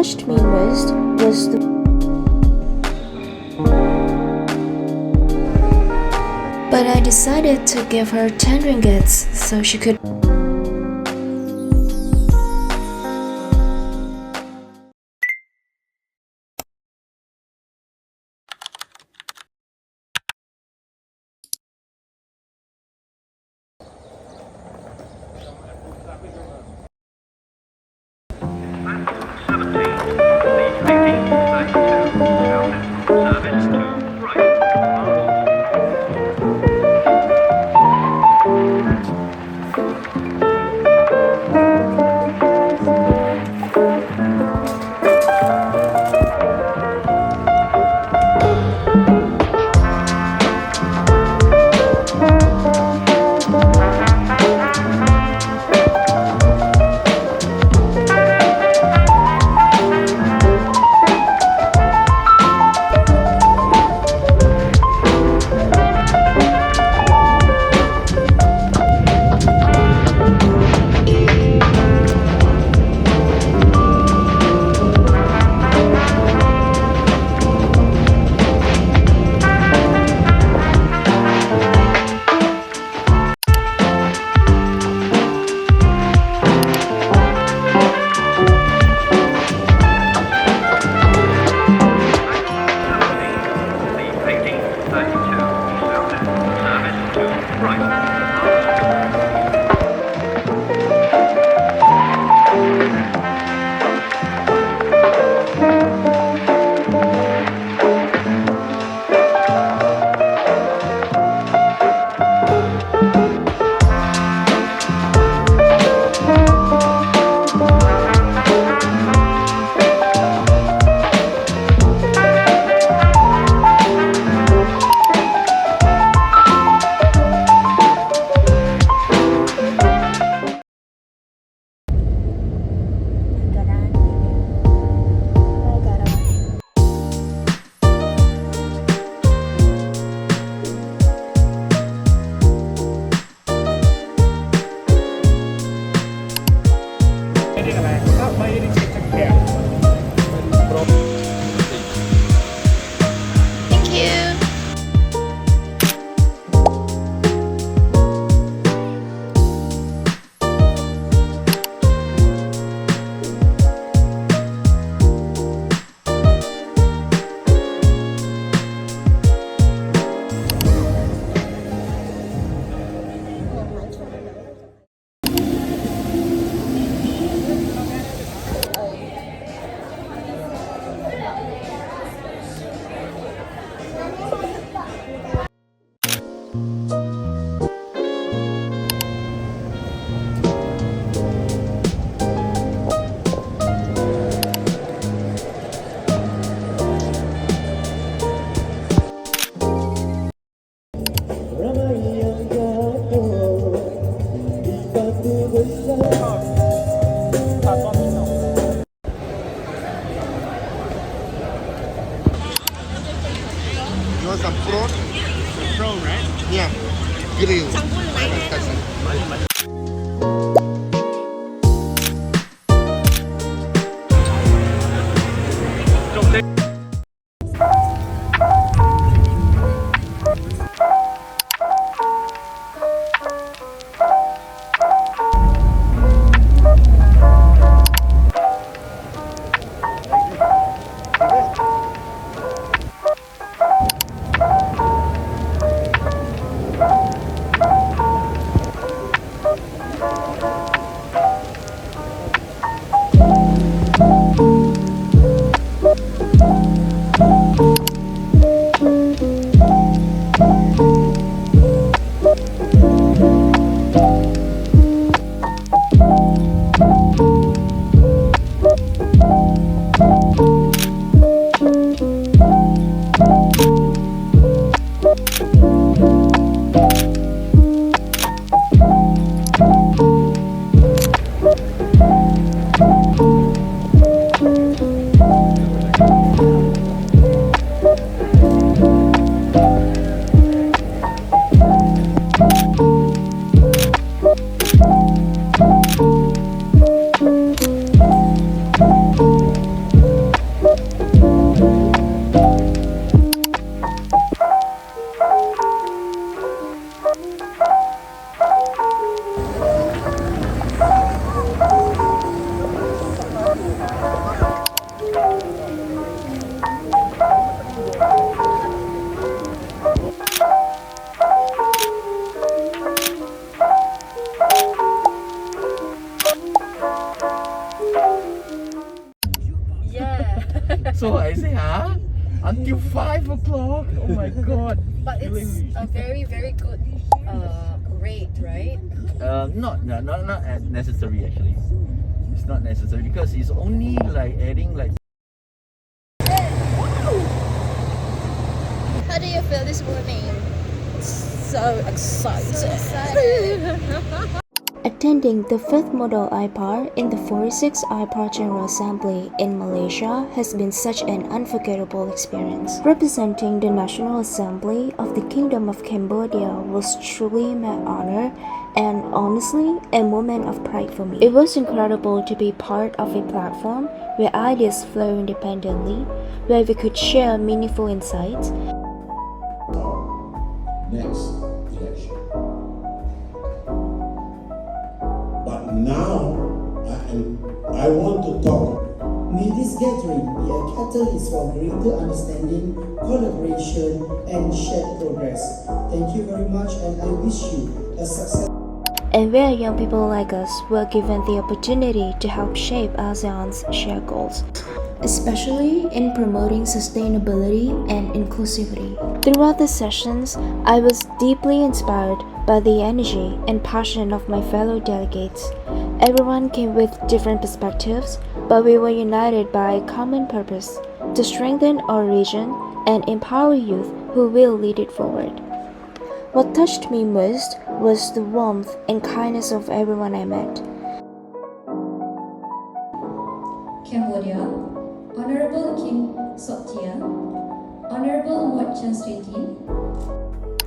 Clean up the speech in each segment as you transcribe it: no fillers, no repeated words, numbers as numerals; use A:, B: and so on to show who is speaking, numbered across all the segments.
A: touched me most was the but I decided to give her 10 ringgits so she could Thank you.
B: You want some prawn?
C: Prawn, right?
B: Yeah. Grill.
C: until 5 o'clock. Oh my god.
D: But it's a very, very good rate, right?
C: Not necessary actually. It's not necessary because it's only like adding like.
D: How do you feel this morning? So excited.
A: Attending the 5th Model AIPA in the 46th AIPA General Assembly in Malaysia has been such an unforgettable experience. Representing the National Assembly of the Kingdom of Cambodia was truly my honor and honestly a moment of pride for me. It was incredible to be part of a platform where ideas flow independently, where we could share meaningful insights.
E: Next election. But now I want to talk.
F: May this gathering be a catalyst for greater understanding, collaboration, and shared progress. Thank you very much, and I wish you a success.
A: And where young people like us were given the opportunity to help shape ASEAN's shared goals, especially in promoting sustainability and inclusivity. Throughout the sessions, I was deeply inspired by the energy and passion of my fellow delegates. Everyone came with different perspectives, but we were united by a common purpose to strengthen our region and empower youth who will lead it forward. What touched me most was the warmth and kindness of everyone I met.
G: Cambodia, Honorable King Sottia, Honorable Wat Chan Sweetin.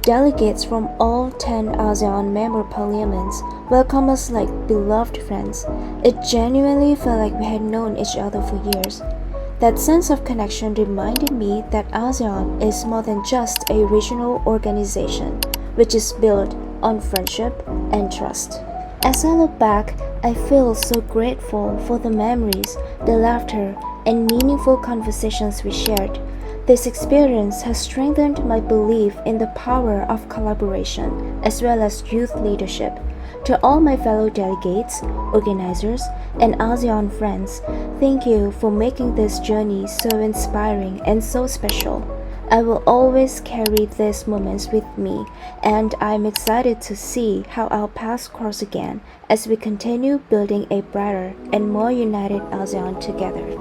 A: Delegates from all 10 ASEAN member parliaments welcomed us like beloved friends. It genuinely felt like we had known each other for years. That sense of connection reminded me that ASEAN is more than just a regional organization, which is built on friendship and trust. As I look back, I feel so grateful for the memories, the laughter, and meaningful conversations we shared. This experience has strengthened my belief in the power of collaboration as well as youth leadership. To all my fellow delegates, organizers, and ASEAN friends, thank you for making this journey so inspiring and so special. I will always carry these moments with me, and I'm excited to see how our paths cross again as we continue building a brighter and more united ASEAN together.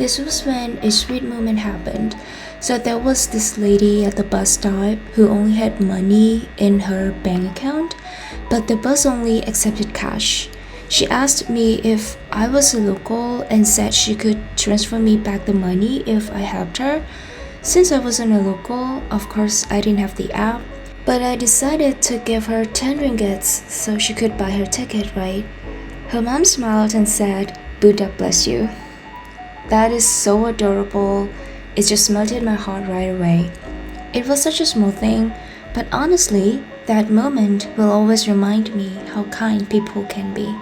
A: this was when a sweet moment happened. So there was this lady at the bus stop who only had money in her bank account, but the bus only accepted cash. She asked me if I was a local and said she could transfer me back the money if I helped her. Since I wasn't a local, of course I didn't have the app, but I decided to give her 10 ringgits so she could buy her ticket, right? Her mom smiled and said, "Buddha bless you." That is so adorable. It just melted my heart right away. It was such a small thing, but honestly, that moment will always remind me how kind people can be.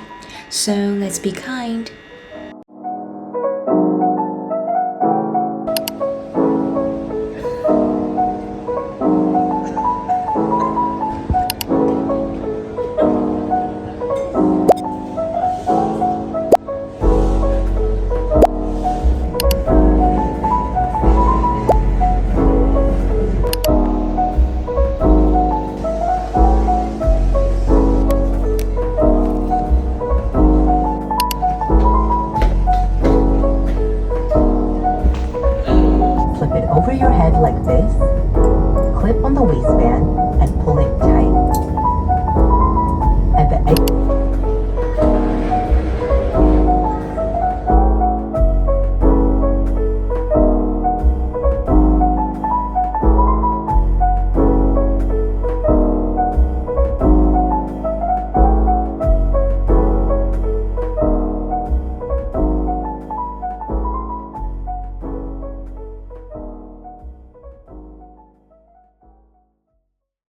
A: So let's be kind.
H: Flip it over your head like this, clip on the waistband, and pull it tight. At the